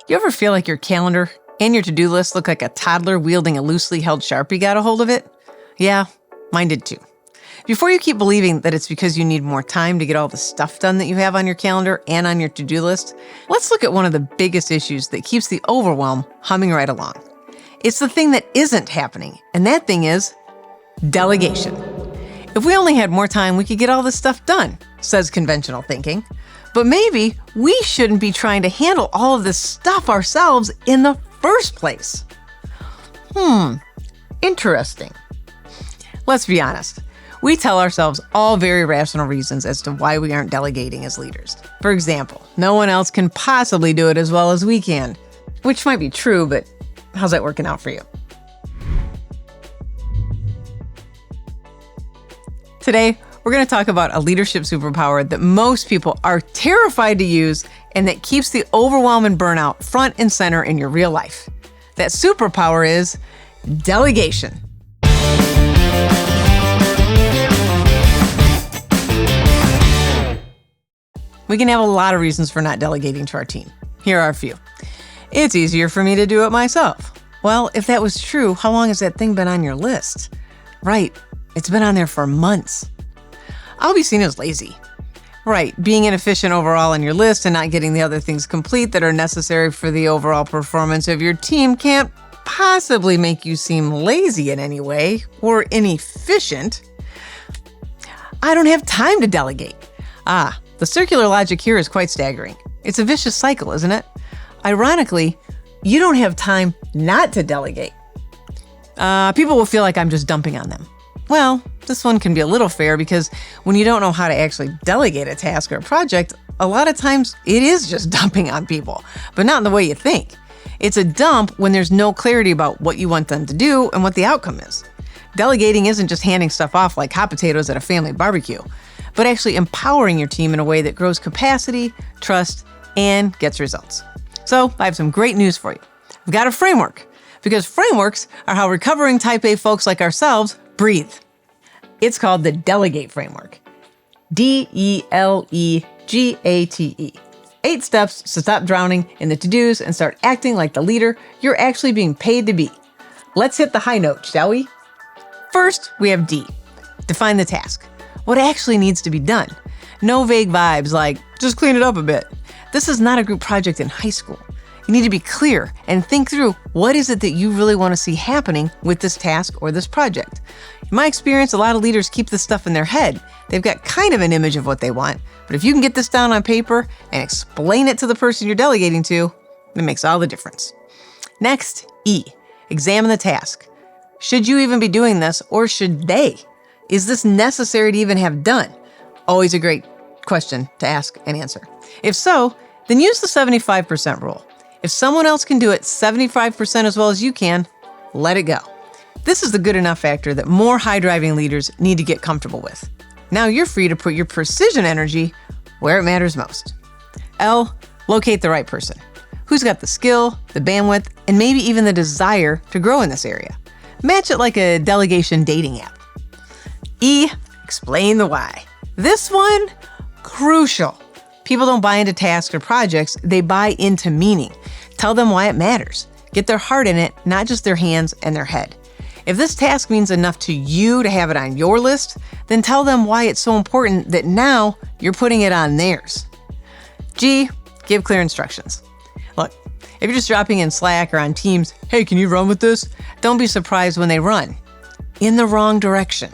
You ever feel like your calendar and your to-do list look like a toddler wielding a loosely held Sharpie got a hold of it? Yeah, mine did too. Before you keep believing that it's because you need more time to get all the stuff done that you have on your calendar and on your to-do list, let's look at one of the biggest issues that keeps the overwhelm humming right along. It's the thing that isn't happening, and that thing is delegation. If we only had more time, we could get all this stuff done, says conventional thinking. But maybe we shouldn't be trying to handle all of this stuff ourselves in the first place. Interesting. Let's be honest. We tell ourselves all very rational reasons as to why we aren't delegating as leaders. For example, no one else can possibly do it as well as we can, which might be true, but how's that working out for you? Today, we're going to talk about a leadership superpower that most people are terrified to use and that keeps the overwhelm and burnout front and center in your real life. That superpower is delegation. We can have a lot of reasons for not delegating to our team. Here are a few. It's easier for me to do it myself. Well, if that was true, how long has that thing been on your list? Right, it's been on there for months. I'll be seen as lazy. Right, being inefficient overall on your list and not getting the other things complete that are necessary for the overall performance of your team can't possibly make you seem lazy in any way or inefficient. I don't have time to delegate. The circular logic here is quite staggering. It's a vicious cycle, isn't it? Ironically, you don't have time not to delegate. People will feel like I'm just dumping on them. Well, this one can be a little fair because when you don't know how to actually delegate a task or a project, a lot of times it is just dumping on people, but not in the way you think. It's a dump when there's no clarity about what you want them to do and what the outcome is. Delegating isn't just handing stuff off like hot potatoes at a family barbecue, but actually empowering your team in a way that grows capacity, trust, and gets results. So I have some great news for you. I've got a framework, because frameworks are how recovering type A folks like ourselves breathe. It's called the Delegate framework. D.E.L.E.G.A.T.E. 8 steps to stop drowning in the to-dos and start acting like the leader you're actually being paid to be. Let's hit the high note, shall we? First, we have D. Define the task. What actually needs to be done. No vague vibes like, just clean it up a bit. This is not a group project in high school. You need to be clear and think through what is it that you really want to see happening with this task or this project. In my experience, a lot of leaders keep this stuff in their head. They've got kind of an image of what they want, but if you can get this down on paper and explain it to the person you're delegating to, it makes all the difference. Next, E. Examine the task. Should you even be doing this, or should they? Is this necessary to even have done? Always a great question to ask and answer. If so, then use the 75% rule. If someone else can do it 75% as well as you can, let it go. This is the good enough factor that more high-driving leaders need to get comfortable with. Now you're free to put your precision energy where it matters most. L, locate the right person. Who's got the skill, the bandwidth, and maybe even the desire to grow in this area? Match it like a delegation dating app. E, explain the why. This one, crucial. People don't buy into tasks or projects, they buy into meaning. Tell them why it matters. Get their heart in it, not just their hands and their head. If this task means enough to you to have it on your list, then tell them why it's so important that now you're putting it on theirs. G, give clear instructions. Look, if you're just dropping in Slack or on Teams, hey, can you run with this? Don't be surprised when they run in the wrong direction.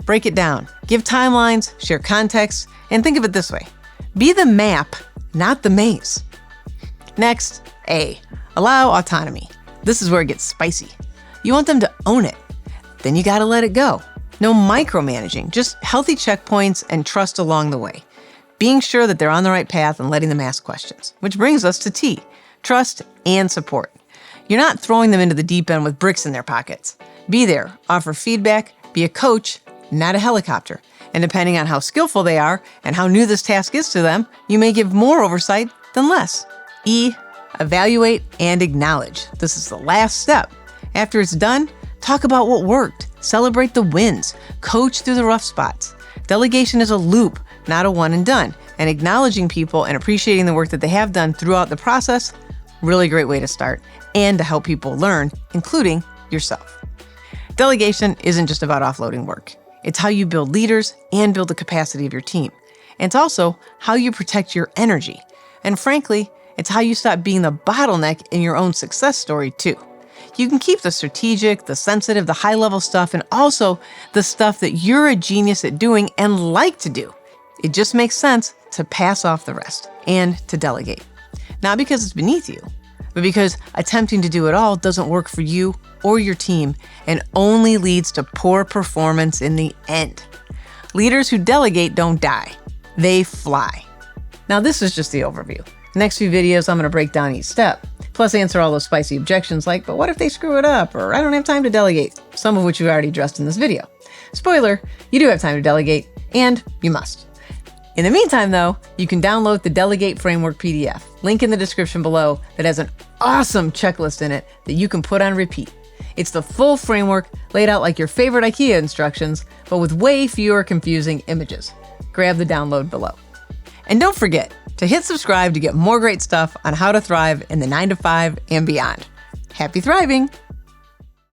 Break it down, give timelines, share context, and think of it this way. Be the map, not the maze. Next, A, allow autonomy. This is where it gets spicy. You want them to own it. Then you gotta let it go. No micromanaging, just healthy checkpoints and trust along the way. Being sure that they're on the right path and letting them ask questions. Which brings us to T, trust and support. You're not throwing them into the deep end with bricks in their pockets. Be there, offer feedback, be a coach, not a helicopter. And depending on how skillful they are and how new this task is to them, you may give more oversight than less. E, evaluate and acknowledge. This is the last step. After it's done, talk about what worked, celebrate the wins, coach through the rough spots. Delegation is a loop, not a one and done, and acknowledging people and appreciating the work that they have done throughout the process Really great way to start and to help people learn, including yourself. Delegation isn't just about offloading work. It's how you build leaders and build the capacity of your team. And it's also how you protect your energy. And frankly, it's how you stop being the bottleneck in your own success story too. You can keep the strategic, the sensitive, the high-level stuff, and also the stuff that you're a genius at doing and like to do. It just makes sense to pass off the rest and to delegate. Not because it's beneath you, but because attempting to do it all doesn't work for you or your team and only leads to poor performance in the end. Leaders who delegate don't die, they fly. Now this is just the overview. Next few videos, I'm going to break down each step, plus answer all those spicy objections like, but what if they screw it up? Or I don't have time to delegate, some of which you've already addressed in this video. Spoiler, you do have time to delegate, and you must. In the meantime though, you can download the Delegate Framework PDF, link in the description below, that has an awesome checklist in it that you can put on repeat. It's the full framework laid out like your favorite IKEA instructions, but with way fewer confusing images. Grab the download below. And don't forget to hit subscribe to get more great stuff on how to thrive in the 9 to 5 and beyond. Happy thriving!